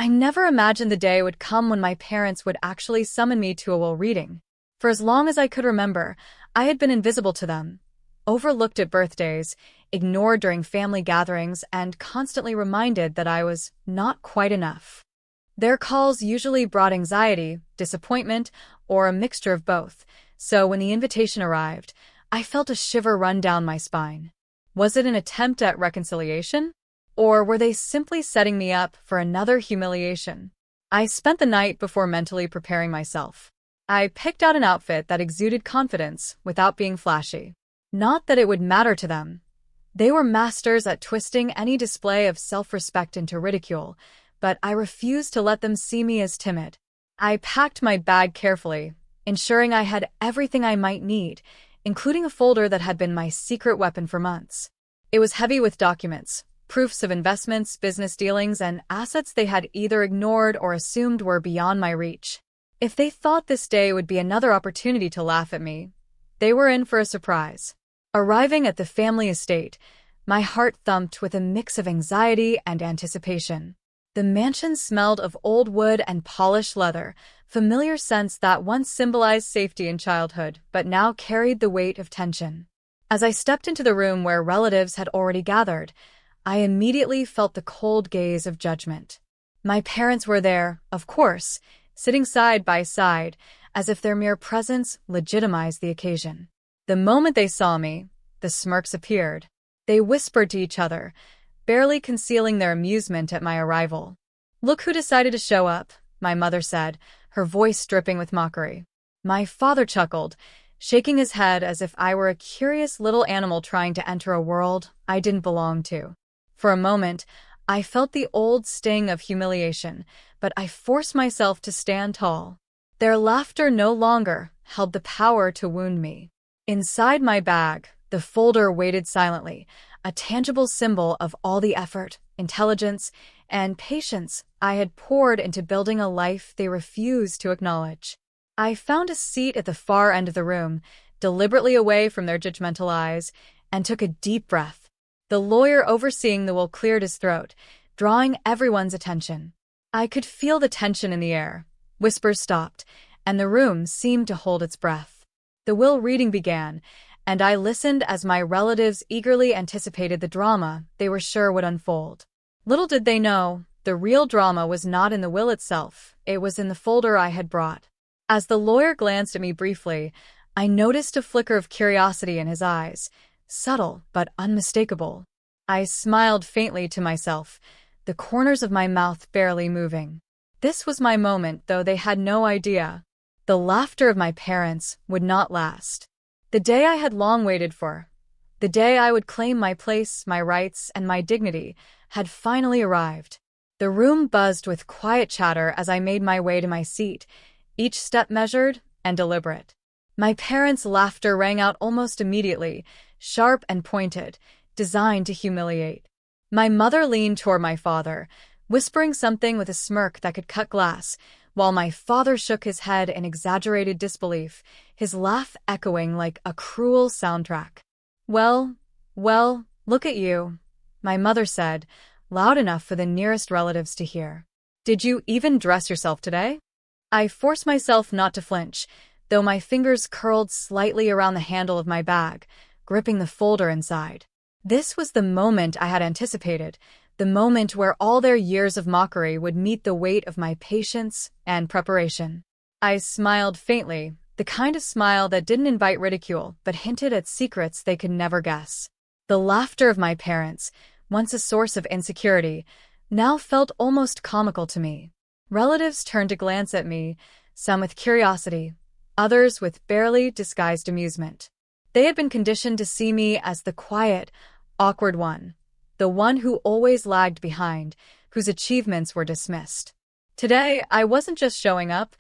I never imagined the day would come when my parents would actually summon me to a will reading. For as long as I could remember, I had been invisible to them, overlooked at birthdays, ignored during family gatherings, and constantly reminded that I was not quite enough. Their calls usually brought anxiety, disappointment, or a mixture of both, so when the invitation arrived, I felt a shiver run down my spine. Was it an attempt at reconciliation? Or were they simply setting me up for another humiliation? I spent the night before mentally preparing myself. I picked out an outfit that exuded confidence without being flashy. Not that it would matter to them. They were masters at twisting any display of self-respect into ridicule, but I refused to let them see me as timid. I packed my bag carefully, ensuring I had everything I might need, including a folder that had been my secret weapon for months. It was heavy with documents, proofs of investments, business dealings, and assets they had either ignored or assumed were beyond my reach. If they thought this day would be another opportunity to laugh at me, they were in for a surprise. Arriving at the family estate, my heart thumped with a mix of anxiety and anticipation. The mansion smelled of old wood and polished leather, familiar scents that once symbolized safety in childhood, but now carried the weight of tension. As I stepped into the room where relatives had already gathered, I immediately felt the cold gaze of judgment. My parents were there, of course, sitting side by side, as if their mere presence legitimized the occasion. The moment they saw me, the smirks appeared. They whispered to each other, barely concealing their amusement at my arrival. "Look who decided to show up," my mother said, her voice dripping with mockery. My father chuckled, shaking his head as if I were a curious little animal trying to enter a world I didn't belong to. For a moment, I felt the old sting of humiliation, but I forced myself to stand tall. Their laughter no longer held the power to wound me. Inside my bag, the folder waited silently, a tangible symbol of all the effort, intelligence, and patience I had poured into building a life they refused to acknowledge. I found a seat at the far end of the room, deliberately away from their judgmental eyes, and took a deep breath. The lawyer overseeing the will cleared his throat, drawing everyone's attention. I could feel the tension in the air. Whispers stopped, and the room seemed to hold its breath. The will reading began, and I listened as my relatives eagerly anticipated the drama they were sure would unfold. Little did they know, the real drama was not in the will itself, it was in the folder I had brought. As the lawyer glanced at me briefly, I noticed a flicker of curiosity in his eyes, subtle but unmistakable. I smiled faintly to myself, the corners of my mouth barely moving. This was my moment, though they had no idea. The laughter of my parents would not last. The day I had long waited for, the day I would claim my place, my rights, and my dignity, had finally arrived. The room buzzed with quiet chatter as I made my way to my seat, each step measured and deliberate. My parents' laughter rang out almost immediately, sharp and pointed, designed to humiliate. My mother leaned toward my father, whispering something with a smirk that could cut glass, while my father shook his head in exaggerated disbelief, his laugh echoing like a cruel soundtrack. Well, look at you," my mother said, loud enough for the nearest relatives to hear. "Did you even dress yourself today?" I forced myself not to flinch, though my fingers curled slightly around the handle of my bag, gripping the folder inside. This was the moment I had anticipated, the moment where all their years of mockery would meet the weight of my patience and preparation. I smiled faintly, the kind of smile that didn't invite ridicule but hinted at secrets they could never guess. The laughter of my parents, once a source of insecurity, now felt almost comical to me. Relatives turned to glance at me, some with curiosity, others with barely disguised amusement. They had been conditioned to see me as the quiet, awkward one, the one who always lagged behind, whose achievements were dismissed. Today, I wasn't just showing up,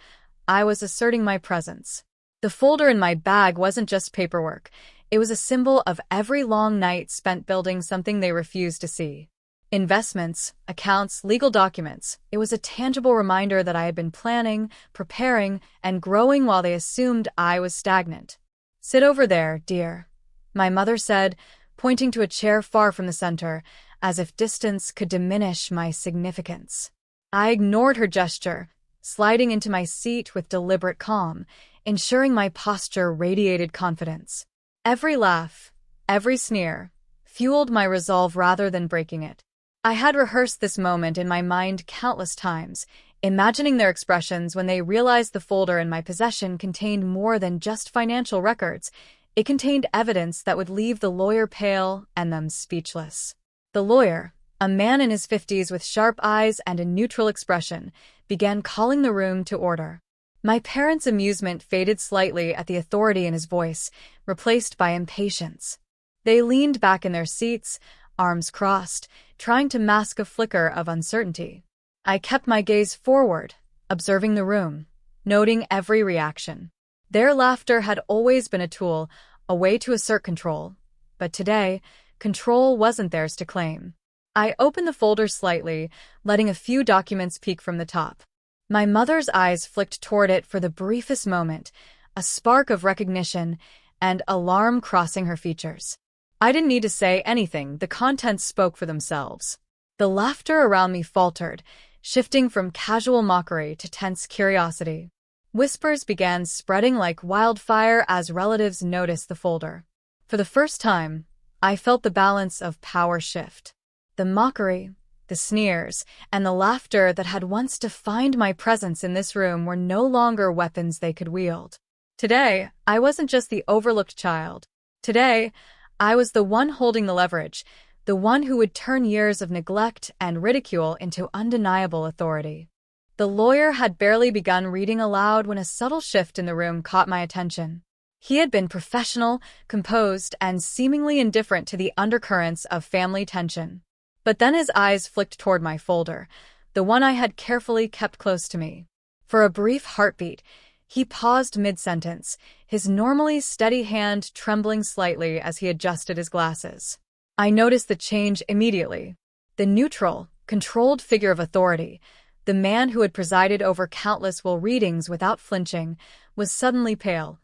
I was asserting my presence. The folder in my bag wasn't just paperwork, it was a symbol of every long night spent building something they refused to see. Investments, accounts, legal documents, it was a tangible reminder that I had been planning, preparing, and growing while they assumed I was stagnant. "Sit over there, dear," my mother said, pointing to a chair far from the center, as if distance could diminish my significance. I ignored her gesture, sliding into my seat with deliberate calm, ensuring my posture radiated confidence. Every laugh, every sneer, fueled my resolve rather than breaking it. I had rehearsed this moment in my mind countless times, imagining their expressions when they realized the folder in my possession contained more than just financial records. It contained evidence that would leave the lawyer pale and them speechless. The lawyer, a man in his 50s with sharp eyes and a neutral expression, began calling the room to order. My parents' amusement faded slightly at the authority in his voice, replaced by impatience. They leaned back in their seats, arms crossed, trying to mask a flicker of uncertainty. I kept my gaze forward, observing the room, noting every reaction. Their laughter had always been a tool, a way to assert control. But today, control wasn't theirs to claim. I opened the folder slightly, letting a few documents peek from the top. My mother's eyes flicked toward it for the briefest moment, a spark of recognition and alarm crossing her features. I didn't need to say anything, the contents spoke for themselves. The laughter around me faltered, shifting from casual mockery to tense curiosity. Whispers began spreading like wildfire as relatives noticed the folder. For the first time, I felt the balance of power shift. The mockery, the sneers, and the laughter that had once defined my presence in this room were no longer weapons they could wield. Today, I wasn't just the overlooked child. Today, I was the one holding the leverage, the one who would turn years of neglect and ridicule into undeniable authority. The lawyer had barely begun reading aloud when a subtle shift in the room caught my attention. He had been professional, composed, and seemingly indifferent to the undercurrents of family tension. But then his eyes flicked toward my folder, the one I had carefully kept close to me. For a brief heartbeat, he paused mid-sentence, his normally steady hand trembling slightly as he adjusted his glasses. I noticed the change immediately. The neutral, controlled figure of authority, the man who had presided over countless will readings without flinching, was suddenly pale,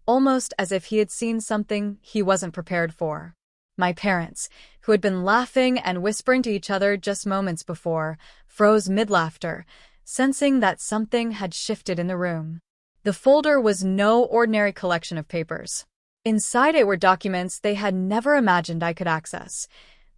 almost as if he had seen something he wasn't prepared for. My parents, who had been laughing and whispering to each other just moments before, froze mid-laughter, sensing that something had shifted in the room. The folder was no ordinary collection of papers. Inside it were documents they had never imagined I could access.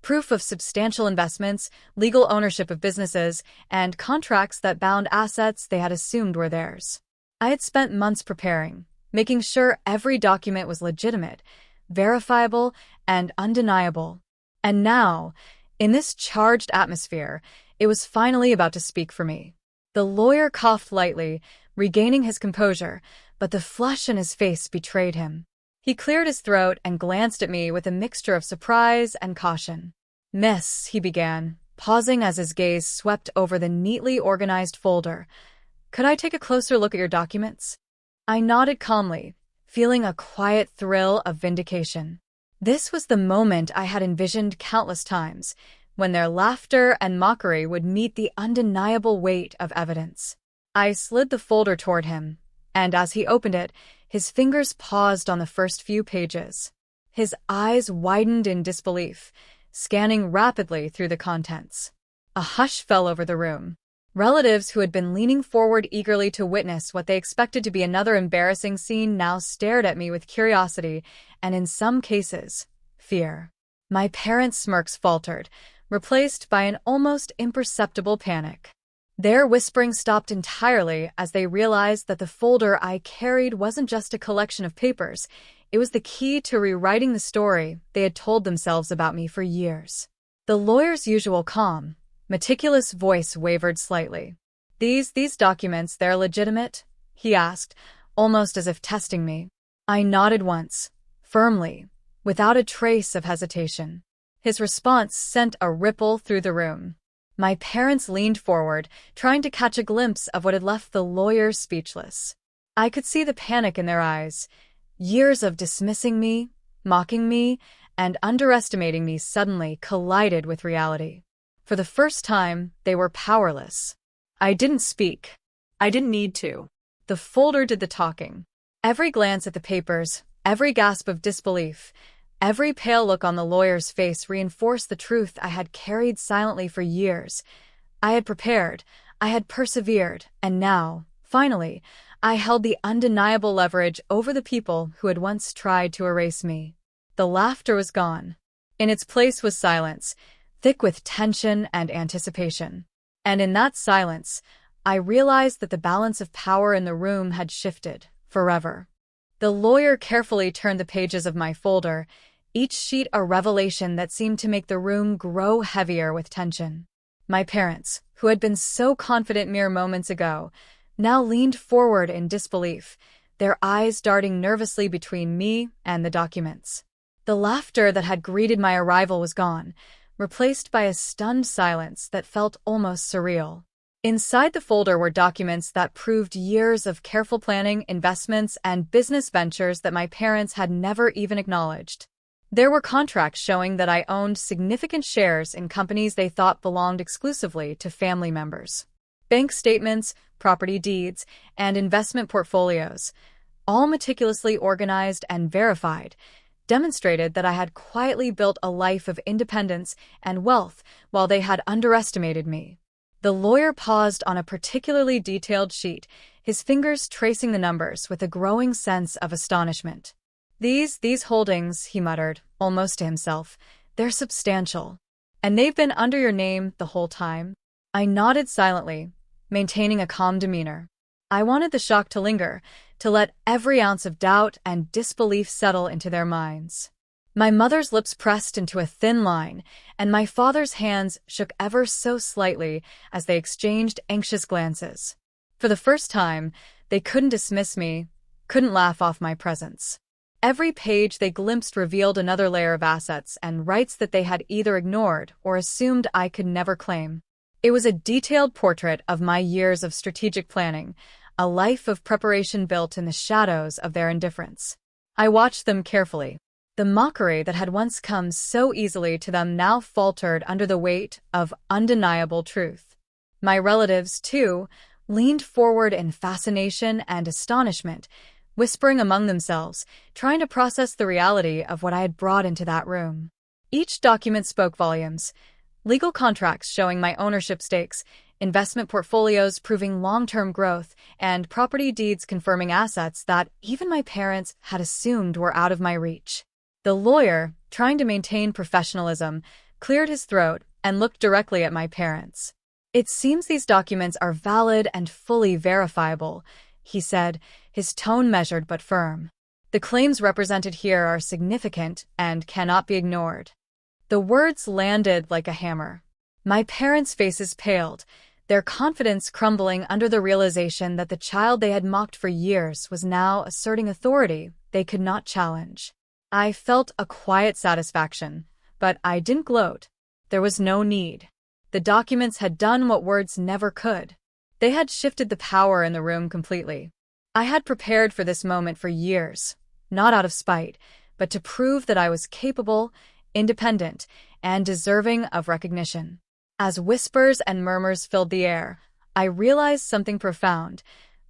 Proof of substantial investments, legal ownership of businesses, and contracts that bound assets they had assumed were theirs. I had spent months preparing, making sure every document was legitimate, verifiable, and undeniable. And now, in this charged atmosphere, it was finally about to speak for me. The lawyer coughed lightly, regaining his composure, but the flush in his face betrayed him. He cleared his throat and glanced at me with a mixture of surprise and caution. "Miss," he began, pausing as his gaze swept over the neatly organized folder. "Could I take a closer look at your documents?" I nodded calmly, feeling a quiet thrill of vindication. This was the moment I had envisioned countless times, when their laughter and mockery would meet the undeniable weight of evidence. I slid the folder toward him, and as he opened it, his fingers paused on the first few pages. His eyes widened in disbelief, scanning rapidly through the contents. A hush fell over the room. Relatives who had been leaning forward eagerly to witness what they expected to be another embarrassing scene now stared at me with curiosity and, in some cases, fear. My parents' smirks faltered, replaced by an almost imperceptible panic. Their whispering stopped entirely as they realized that the folder I carried wasn't just a collection of papers. It was the key to rewriting the story they had told themselves about me for years. The lawyer's usual calm, meticulous voice wavered slightly. These documents, they're legitimate?" he asked, almost as if testing me. I nodded once, firmly, without a trace of hesitation. His response sent a ripple through the room. My parents leaned forward, trying to catch a glimpse of what had left the lawyer speechless. I could see the panic in their eyes. Years of dismissing me, mocking me, and underestimating me suddenly collided with reality. For the first time, they were powerless. I didn't speak. I didn't need to. The folder did the talking. Every glance at the papers, every gasp of disbelief, every pale look on the lawyer's face reinforced the truth I had carried silently for years. I had prepared. I had persevered, and now, finally, I held the undeniable leverage over the people who had once tried to erase me. The laughter was gone. In its place was silence, thick with tension and anticipation. And in that silence, I realized that the balance of power in the room had shifted, forever. The lawyer carefully turned the pages of my folder, each sheet a revelation that seemed to make the room grow heavier with tension. My parents, who had been so confident mere moments ago, now leaned forward in disbelief, their eyes darting nervously between me and the documents. The laughter that had greeted my arrival was gone, replaced by a stunned silence that felt almost surreal. Inside the folder were documents that proved years of careful planning, investments, and business ventures that my parents had never even acknowledged. There were contracts showing that I owned significant shares in companies they thought belonged exclusively to family members. Bank statements, property deeds, and investment portfolios, all meticulously organized and verified, demonstrated that I had quietly built a life of independence and wealth while they had underestimated me. The lawyer paused on a particularly detailed sheet, his fingers tracing the numbers with a growing sense of astonishment. These holdings, he muttered, almost to himself, they're substantial. And they've been under your name the whole time? I nodded silently, maintaining a calm demeanor. I wanted the shock to linger, to let every ounce of doubt and disbelief settle into their minds. My mother's lips pressed into a thin line, and my father's hands shook ever so slightly as they exchanged anxious glances. For the first time, they couldn't dismiss me, couldn't laugh off my presence. Every page they glimpsed revealed another layer of assets and rights that they had either ignored or assumed I could never claim. It was a detailed portrait of my years of strategic planning, a life of preparation built in the shadows of their indifference. I watched them carefully. The mockery that had once come so easily to them now faltered under the weight of undeniable truth. My relatives, too, leaned forward in fascination and astonishment, whispering among themselves, trying to process the reality of what I had brought into that room. Each document spoke volumes. Legal contracts showing my ownership stakes, investment portfolios proving long-term growth, and property deeds confirming assets that even my parents had assumed were out of my reach. The lawyer, trying to maintain professionalism, cleared his throat and looked directly at my parents. "It seems these documents are valid and fully verifiable," he said, his tone measured but firm. "The claims represented here are significant and cannot be ignored." The words landed like a hammer. My parents' faces paled, their confidence crumbling under the realization that the child they had mocked for years was now asserting authority they could not challenge. I felt a quiet satisfaction, but I didn't gloat. There was no need. The documents had done what words never could. They had shifted the power in the room completely. I had prepared for this moment for years, not out of spite, but to prove that I was capable, independent, and deserving of recognition. As whispers and murmurs filled the air, I realized something profound.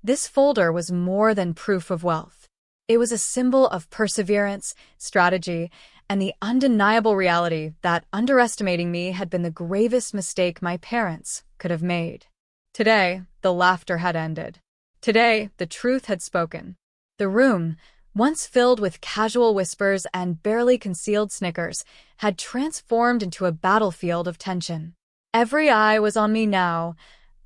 This folder was more than proof of wealth. It was a symbol of perseverance, strategy, and the undeniable reality that underestimating me had been the gravest mistake my parents could have made. Today, the laughter had ended. Today, the truth had spoken. The room, once filled with casual whispers and barely concealed snickers, had transformed into a battlefield of tension. Every eye was on me now,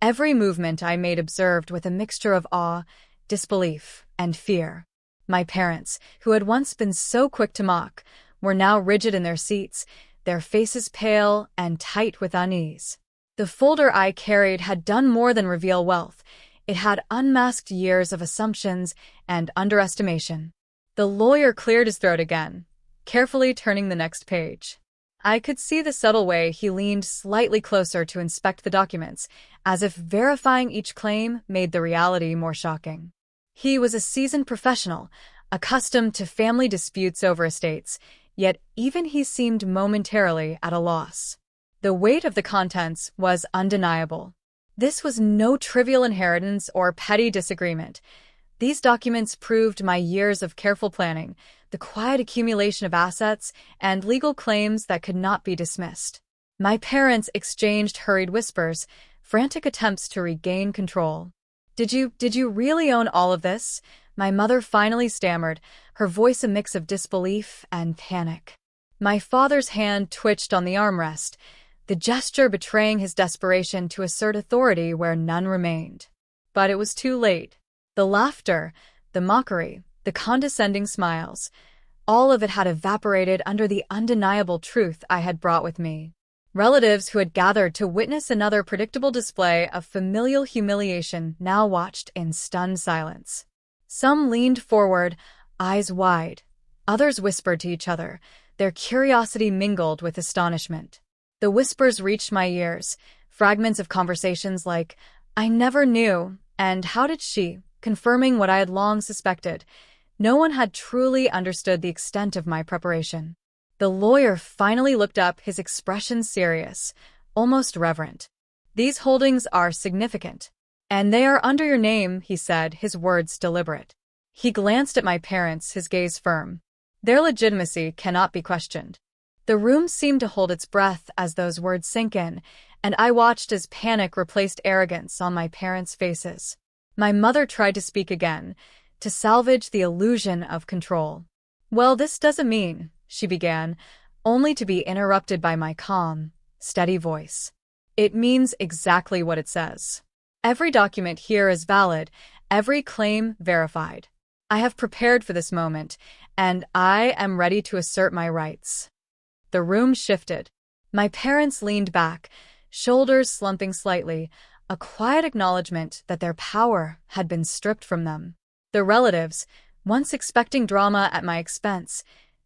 every movement I made observed with a mixture of awe, disbelief, and fear. My parents, who had once been so quick to mock, were now rigid in their seats, their faces pale and tight with unease. The folder I carried had done more than reveal wealth. It had unmasked years of assumptions and underestimation. The lawyer cleared his throat again, carefully turning the next page. I could see the subtle way he leaned slightly closer to inspect the documents, as if verifying each claim made the reality more shocking. He was a seasoned professional, accustomed to family disputes over estates, yet even he seemed momentarily at a loss. The weight of the contents was undeniable. This was no trivial inheritance or petty disagreement. These documents proved my years of careful planning, the quiet accumulation of assets, and legal claims that could not be dismissed. My parents exchanged hurried whispers, frantic attempts to regain control. Did you really own all of this? My mother finally stammered, her voice a mix of disbelief and panic. My father's hand twitched on the armrest, the gesture betraying his desperation to assert authority where none remained. But it was too late. The laughter, the mockery, the condescending smiles, all of it had evaporated under the undeniable truth I had brought with me. Relatives who had gathered to witness another predictable display of familial humiliation now watched in stunned silence. Some leaned forward, eyes wide. Others whispered to each other, their curiosity mingled with astonishment. The whispers reached my ears, fragments of conversations like, "I never knew," and "How did she?" confirming what I had long suspected. No one had truly understood the extent of my preparation. The lawyer finally looked up, his expression serious, almost reverent. "These holdings are significant. And they are under your name," he said, his words deliberate. He glanced at my parents, his gaze firm. "Their legitimacy cannot be questioned." The room seemed to hold its breath as those words sank in, and I watched as panic replaced arrogance on my parents' faces. My mother tried to speak again, to salvage the illusion of control. "Well, this doesn't mean," she began, only to be interrupted by my calm, steady voice. "It means exactly what it says. Every document here is valid, every claim verified. I have prepared for this moment, and I am ready to assert my rights." The room shifted. My parents leaned back, shoulders slumping slightly, a quiet acknowledgement that their power had been stripped from them. The relatives, once expecting drama at my expense,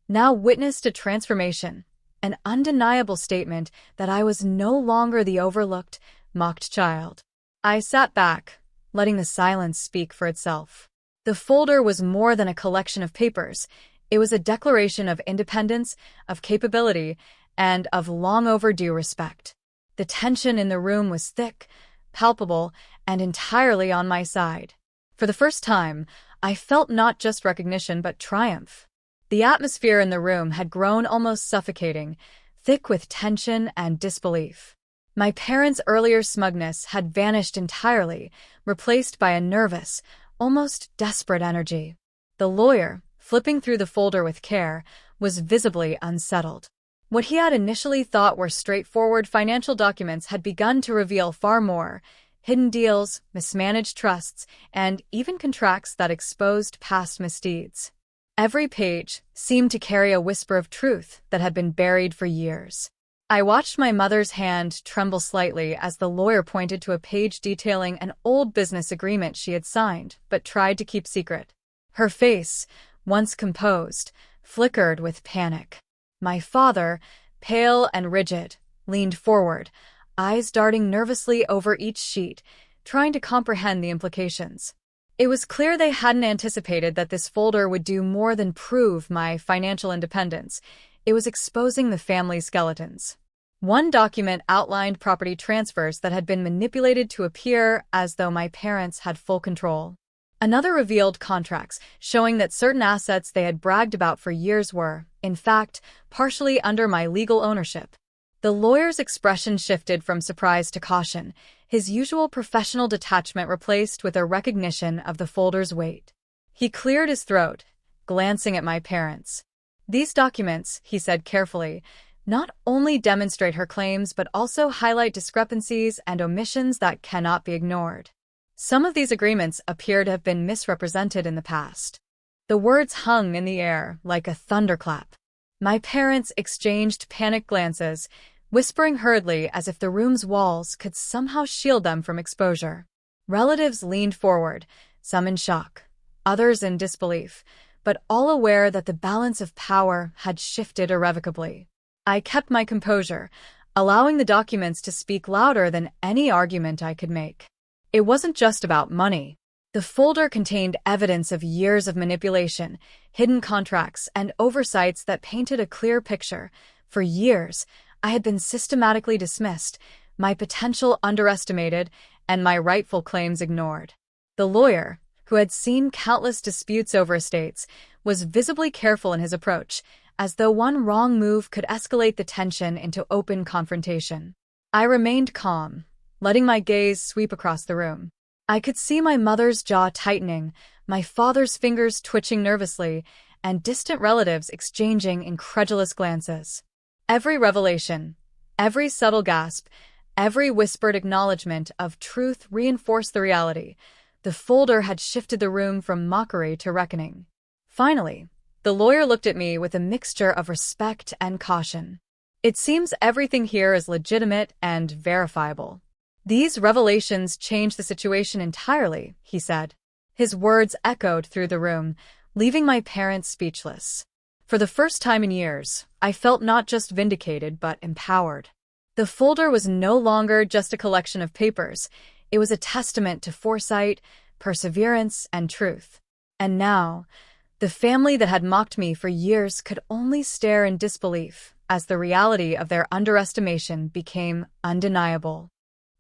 now witnessed a transformation, an undeniable statement that I was no longer the overlooked, mocked child. I sat back, letting the silence speak for itself. The folder was more than a collection of papers. It was a declaration of independence, of capability, and of long overdue respect. The tension in the room was thick, palpable, and entirely on my side. For the first time, I felt not just recognition but triumph. The atmosphere in the room had grown almost suffocating, thick with tension and disbelief. My parents' earlier smugness had vanished entirely, replaced by a nervous, almost desperate energy. The lawyer, flipping through the folder with care, was visibly unsettled. What he had initially thought were straightforward financial documents had begun to reveal far more: hidden deals, mismanaged trusts, and even contracts that exposed past misdeeds. Every page seemed to carry a whisper of truth that had been buried for years. I watched my mother's hand tremble slightly as the lawyer pointed to a page detailing an old business agreement she had signed but tried to keep secret. Her face, once composed, flickered with panic. My father, pale and rigid, leaned forward, eyes darting nervously over each sheet, trying to comprehend the implications. It was clear they hadn't anticipated that this folder would do more than prove my financial independence. It was exposing the family skeletons. One document outlined property transfers that had been manipulated to appear as though my parents had full control. Another revealed contracts, showing that certain assets they had bragged about for years were, in fact, partially under my legal ownership. The lawyer's expression shifted from surprise to caution, his usual professional detachment replaced with a recognition of the folder's weight. He cleared his throat, glancing at my parents. "These documents," he said carefully, "not only demonstrate her claims but also highlight discrepancies and omissions that cannot be ignored. Some of these agreements appear to have been misrepresented in the past." The words hung in the air like a thunderclap. My parents exchanged panicked glances, whispering hurriedly as if the room's walls could somehow shield them from exposure. Relatives leaned forward, some in shock, others in disbelief, but all aware that the balance of power had shifted irrevocably. I kept my composure, allowing the documents to speak louder than any argument I could make. It wasn't just about money. The folder contained evidence of years of manipulation, hidden contracts, and oversights that painted a clear picture. For years, I had been systematically dismissed, my potential underestimated, and my rightful claims ignored. The lawyer, who had seen countless disputes over estates, was visibly careful in his approach, as though one wrong move could escalate the tension into open confrontation. I remained calm, letting my gaze sweep across the room. I could see my mother's jaw tightening, my father's fingers twitching nervously, and distant relatives exchanging incredulous glances. Every revelation, every subtle gasp, every whispered acknowledgement of truth reinforced the reality. The folder had shifted the room from mockery to reckoning. Finally, the lawyer looked at me with a mixture of respect and caution. It seems everything here is legitimate and verifiable. These revelations change the situation entirely, he said. His words echoed through the room, leaving my parents speechless. For the first time in years, I felt not just vindicated but empowered. The folder was no longer just a collection of papers. It was a testament to foresight, perseverance, and truth. And now, the family that had mocked me for years could only stare in disbelief as the reality of their underestimation became undeniable.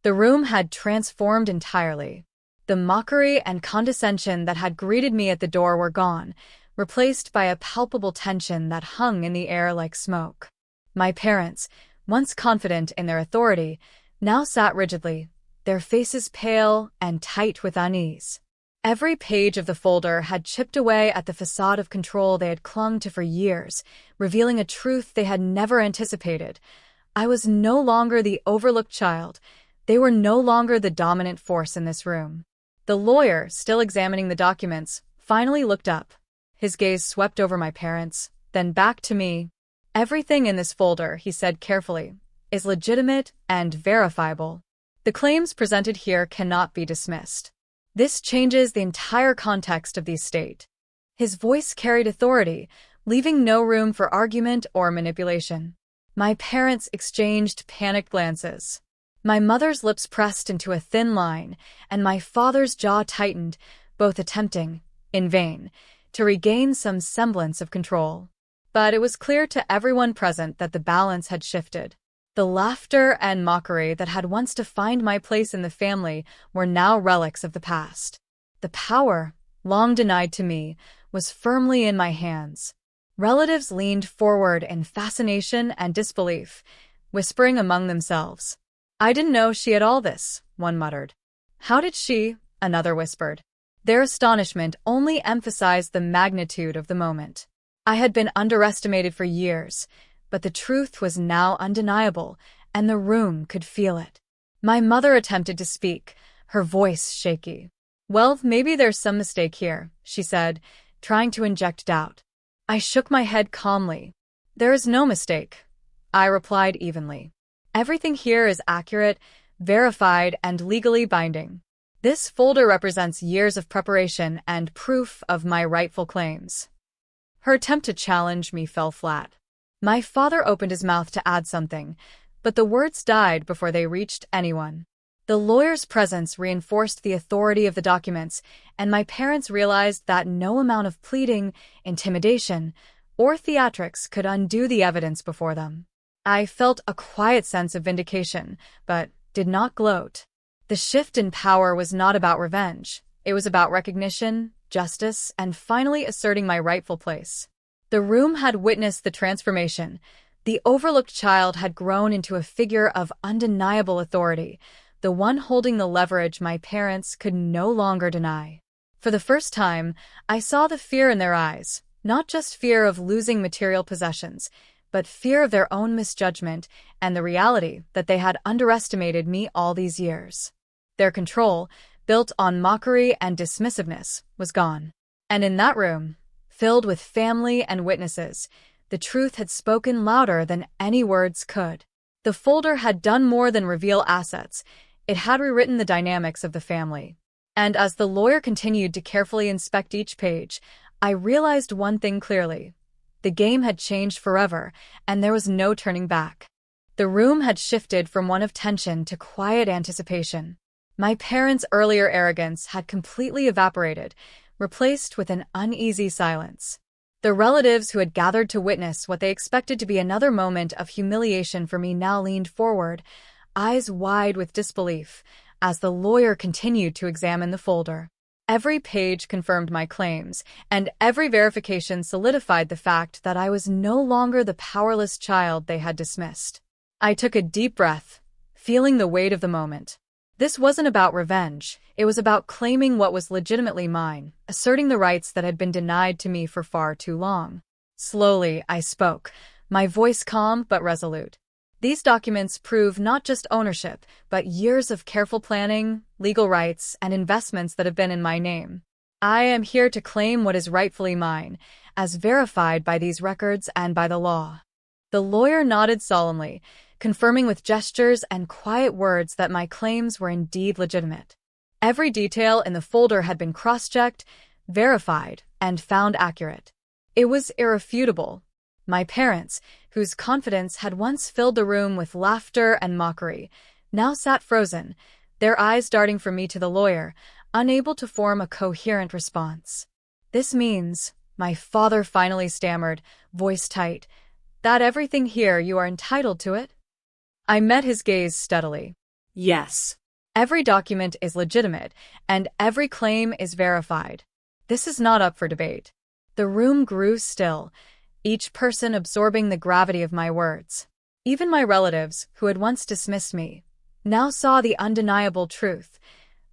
The room had transformed entirely. The mockery and condescension that had greeted me at the door were gone, replaced by a palpable tension that hung in the air like smoke. My parents, once confident in their authority, now sat rigidly, their faces pale and tight with unease. Every page of the folder had chipped away at the facade of control they had clung to for years, revealing a truth they had never anticipated. I was no longer the overlooked child. They were no longer the dominant force in this room. The lawyer, still examining the documents, finally looked up. His gaze swept over my parents, then back to me. "Everything in this folder," he said carefully, "is legitimate and verifiable. The claims presented here cannot be dismissed. This changes the entire context of the estate." His voice carried authority, leaving no room for argument or manipulation. My parents exchanged panicked glances. My mother's lips pressed into a thin line, and my father's jaw tightened, both attempting, in vain, to regain some semblance of control. But it was clear to everyone present that the balance had shifted. The laughter and mockery that had once defined my place in the family were now relics of the past. The power, long denied to me, was firmly in my hands. Relatives leaned forward in fascination and disbelief, whispering among themselves. "I didn't know she had all this," one muttered. "How did she?" another whispered. Their astonishment only emphasized the magnitude of the moment. I had been underestimated for years, but the truth was now undeniable, and the room could feel it. My mother attempted to speak, her voice shaky. "Well, maybe there's some mistake here," she said, trying to inject doubt. I shook my head calmly. "There is no mistake," I replied evenly. "Everything here is accurate, verified, and legally binding. This folder represents years of preparation and proof of my rightful claims." Her attempt to challenge me fell flat. My father opened his mouth to add something, but the words died before they reached anyone. The lawyer's presence reinforced the authority of the documents, and my parents realized that no amount of pleading, intimidation, or theatrics could undo the evidence before them. I felt a quiet sense of vindication, but did not gloat. The shift in power was not about revenge. It was about recognition, justice, and finally asserting my rightful place. The room had witnessed the transformation. The overlooked child had grown into a figure of undeniable authority, the one holding the leverage my parents could no longer deny. For the first time, I saw the fear in their eyes, not just fear of losing material possessions, but fear of their own misjudgment and the reality that they had underestimated me all these years. Their control, built on mockery and dismissiveness, was gone. And in that room, filled with family and witnesses, the truth had spoken louder than any words could. The folder had done more than reveal assets. It had rewritten the dynamics of the family. And as the lawyer continued to carefully inspect each page, I realized one thing clearly. The game had changed forever, and there was no turning back. The room had shifted from one of tension to quiet anticipation. My parents' earlier arrogance had completely evaporated, replaced with an uneasy silence. The relatives who had gathered to witness what they expected to be another moment of humiliation for me now leaned forward, eyes wide with disbelief, as the lawyer continued to examine the folder. Every page confirmed my claims, and every verification solidified the fact that I was no longer the powerless child they had dismissed. I took a deep breath, feeling the weight of the moment. This wasn't about revenge. It was about claiming what was legitimately mine, asserting the rights that had been denied to me for far too long. Slowly, I spoke, my voice calm but resolute. These documents prove not just ownership, but years of careful planning, legal rights, and investments that have been in my name. I am here to claim what is rightfully mine, as verified by these records and by the law. The lawyer nodded solemnly, confirming with gestures and quiet words that my claims were indeed legitimate. Every detail in the folder had been cross-checked, verified, and found accurate. It was irrefutable. My parents, whose confidence had once filled the room with laughter and mockery, now sat frozen, their eyes darting from me to the lawyer, unable to form a coherent response. "This means," my father finally stammered, voice tight, "that everything here you are entitled to it?" I met his gaze steadily. "Yes. Every document is legitimate, and every claim is verified. This is not up for debate." The room grew still, each person absorbing the gravity of my words. Even my relatives, who had once dismissed me, now saw the undeniable truth.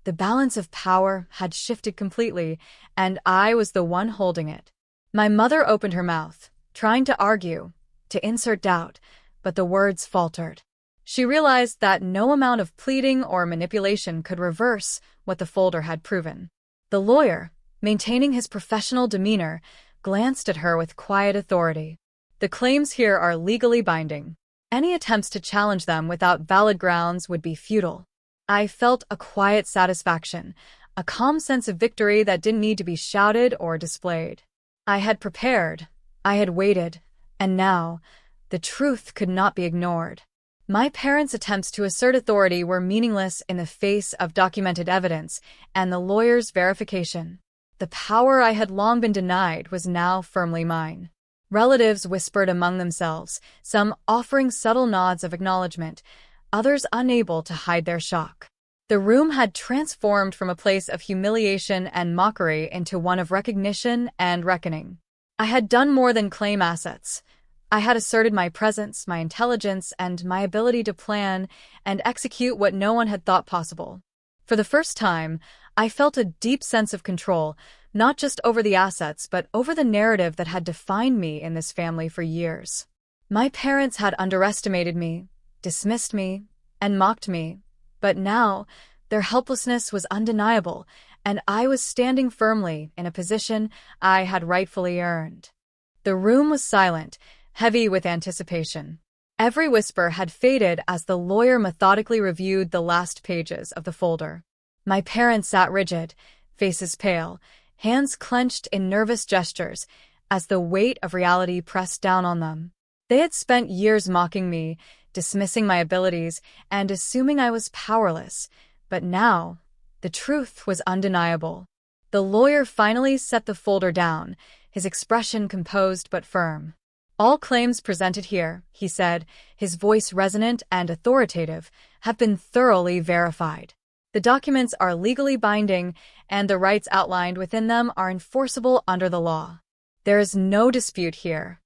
The balance of power had shifted completely, and I was the one holding it. My mother opened her mouth, trying to argue, to insert doubt, but the words faltered. She realized that no amount of pleading or manipulation could reverse what the folder had proven. The lawyer, maintaining his professional demeanor, glanced at her with quiet authority. "The claims here are legally binding. Any attempts to challenge them without valid grounds would be futile." I felt a quiet satisfaction, a calm sense of victory that didn't need to be shouted or displayed. I had prepared, I had waited, and now, the truth could not be ignored. My parents' attempts to assert authority were meaningless in the face of documented evidence and the lawyer's verification. The power I had long been denied was now firmly mine. Relatives whispered among themselves, some offering subtle nods of acknowledgement, others unable to hide their shock. The room had transformed from a place of humiliation and mockery into one of recognition and reckoning. I had done more than claim assets. I had asserted my presence, my intelligence, and my ability to plan and execute what no one had thought possible. For the first time, I felt a deep sense of control, not just over the assets, but over the narrative that had defined me in this family for years. My parents had underestimated me, dismissed me, and mocked me, but now their helplessness was undeniable, and I was standing firmly in a position I had rightfully earned. The room was silent, heavy with anticipation. Every whisper had faded as the lawyer methodically reviewed the last pages of the folder. My parents sat rigid, faces pale, hands clenched in nervous gestures, as the weight of reality pressed down on them. They had spent years mocking me, dismissing my abilities, and assuming I was powerless, but now, the truth was undeniable. The lawyer finally set the folder down, his expression composed but firm. "All claims presented here," he said, his voice resonant and authoritative, "have been thoroughly verified. The documents are legally binding, and the rights outlined within them are enforceable under the law. There is no dispute here."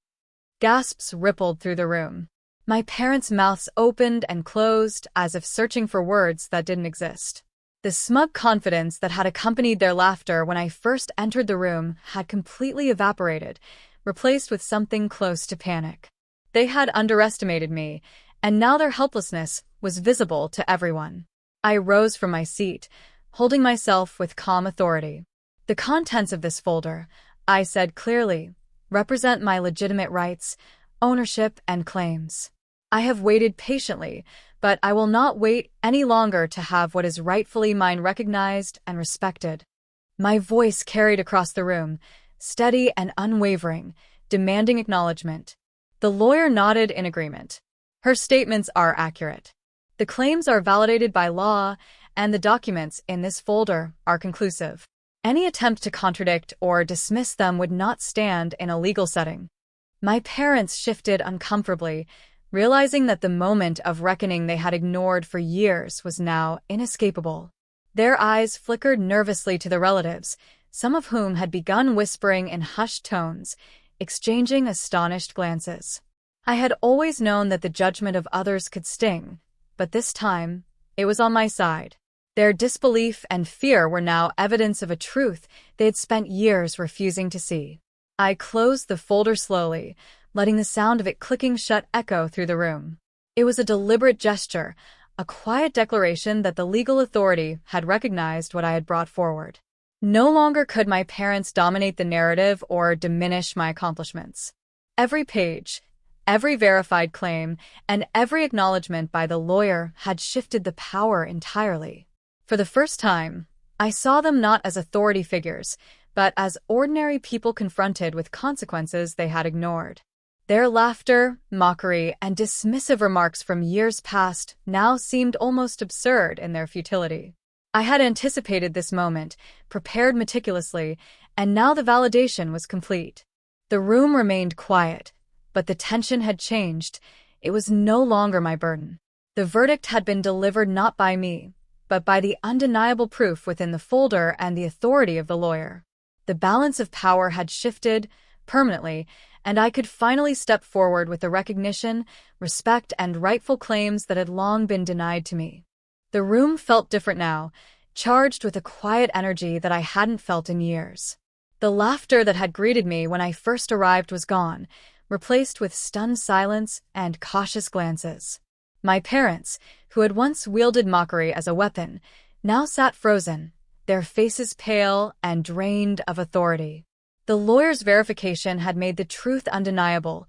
Gasps rippled through the room. My parents' mouths opened and closed as if searching for words that didn't exist. The smug confidence that had accompanied their laughter when I first entered the room had completely evaporated, replaced with something close to panic. They had underestimated me, and now their helplessness was visible to everyone. I rose from my seat, holding myself with calm authority. "The contents of this folder," I said clearly, "represent my legitimate rights, ownership, and claims. I have waited patiently, but I will not wait any longer to have what is rightfully mine recognized and respected." My voice carried across the room, steady and unwavering, demanding acknowledgement. The lawyer nodded in agreement. "Her statements are accurate. The claims are validated by law, and the documents in this folder are conclusive. Any attempt to contradict or dismiss them would not stand in a legal setting." My parents shifted uncomfortably, realizing that the moment of reckoning they had ignored for years was now inescapable. Their eyes flickered nervously to the relatives, some of whom had begun whispering in hushed tones, exchanging astonished glances. I had always known that the judgment of others could sting, but this time, it was on my side. Their disbelief and fear were now evidence of a truth they had spent years refusing to see. I closed the folder slowly, letting the sound of it clicking shut echo through the room. It was a deliberate gesture, a quiet declaration that the legal authority had recognized what I had brought forward. No longer could my parents dominate the narrative or diminish my accomplishments. Every page, every verified claim, and every acknowledgement by the lawyer had shifted the power entirely. For the first time, I saw them not as authority figures, but as ordinary people confronted with consequences they had ignored. Their laughter, mockery, and dismissive remarks from years past now seemed almost absurd in their futility. I had anticipated this moment, prepared meticulously, and now the validation was complete. The room remained quiet, but the tension had changed. It was no longer my burden. The verdict had been delivered not by me, but by the undeniable proof within the folder and the authority of the lawyer. The balance of power had shifted permanently, and I could finally step forward with the recognition, respect, and rightful claims that had long been denied to me. The room felt different now, charged with a quiet energy that I hadn't felt in years. The laughter that had greeted me when I first arrived was gone, replaced with stunned silence and cautious glances. My parents, who had once wielded mockery as a weapon, now sat frozen, their faces pale and drained of authority. The lawyer's verification had made the truth undeniable.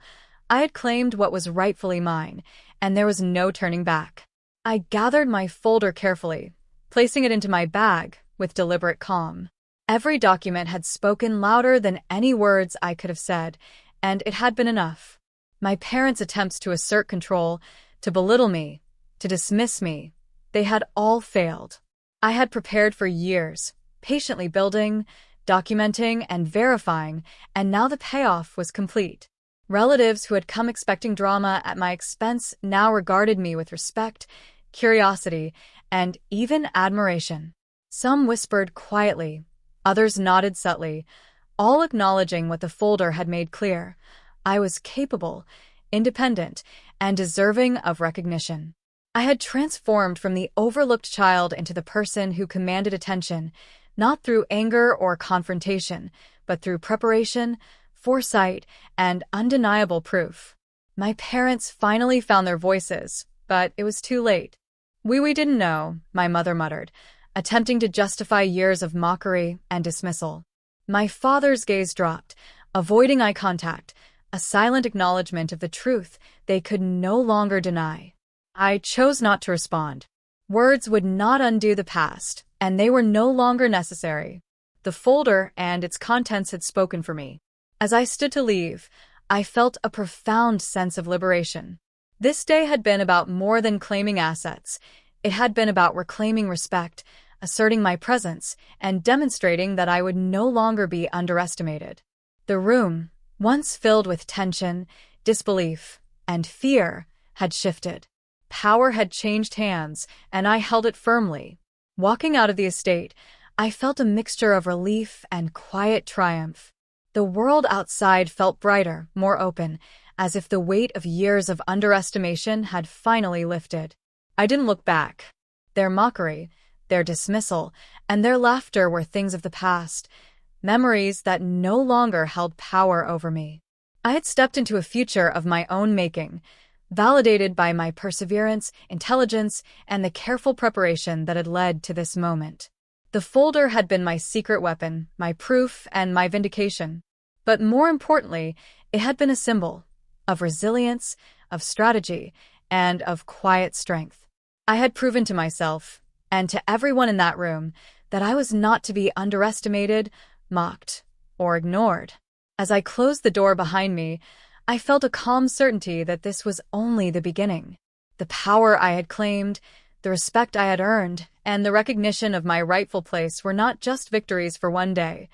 I had claimed what was rightfully mine, and there was no turning back. I gathered my folder carefully, placing it into my bag with deliberate calm. Every document had spoken louder than any words I could have said, and it had been enough. My parents' attempts to assert control, to belittle me, to dismiss me, they had all failed. I had prepared for years, patiently building, documenting, and verifying, and now the payoff was complete. Relatives who had come expecting drama at my expense now regarded me with respect, curiosity, and even admiration. Some whispered quietly, others nodded subtly, all acknowledging what the folder had made clear. I was capable, independent, and deserving of recognition. I had transformed from the overlooked child into the person who commanded attention, not through anger or confrontation, but through preparation, foresight, and undeniable proof. My parents finally found their voices, but it was too late. We didn't know, my mother muttered, attempting to justify years of mockery and dismissal. My father's gaze dropped, avoiding eye contact, a silent acknowledgement of the truth they could no longer deny. I chose not to respond. Words would not undo the past, and they were no longer necessary. The folder and its contents had spoken for me. As I stood to leave, I felt a profound sense of liberation. This day had been about more than claiming assets. It had been about reclaiming respect, asserting my presence, and demonstrating that I would no longer be underestimated. The room, once filled with tension, disbelief, and fear, had shifted. Power had changed hands, and I held it firmly. Walking out of the estate, I felt a mixture of relief and quiet triumph. The world outside felt brighter, more open, as if the weight of years of underestimation had finally lifted. I didn't look back. Their mockery, their dismissal, and their laughter were things of the past, memories that no longer held power over me. I had stepped into a future of my own making, validated by my perseverance, intelligence, and the careful preparation that had led to this moment. The folder had been my secret weapon, my proof, and my vindication. But more importantly, it had been a symbol of resilience, of strategy, and of quiet strength. I had proven to myself, and to everyone in that room, that I was not to be underestimated, mocked, or ignored. As I closed the door behind me, I felt a calm certainty that this was only the beginning. The power I had claimed, the respect I had earned, and the recognition of my rightful place were not just victories for one day.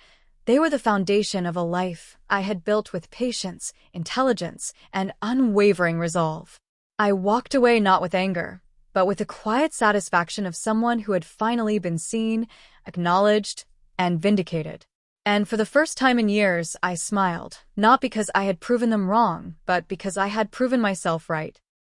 They were the foundation of a life I had built with patience, intelligence, and unwavering resolve. I walked away not with anger, but with the quiet satisfaction of someone who had finally been seen, acknowledged, and vindicated. And for the first time in years, I smiled, not because I had proven them wrong, but because I had proven myself right.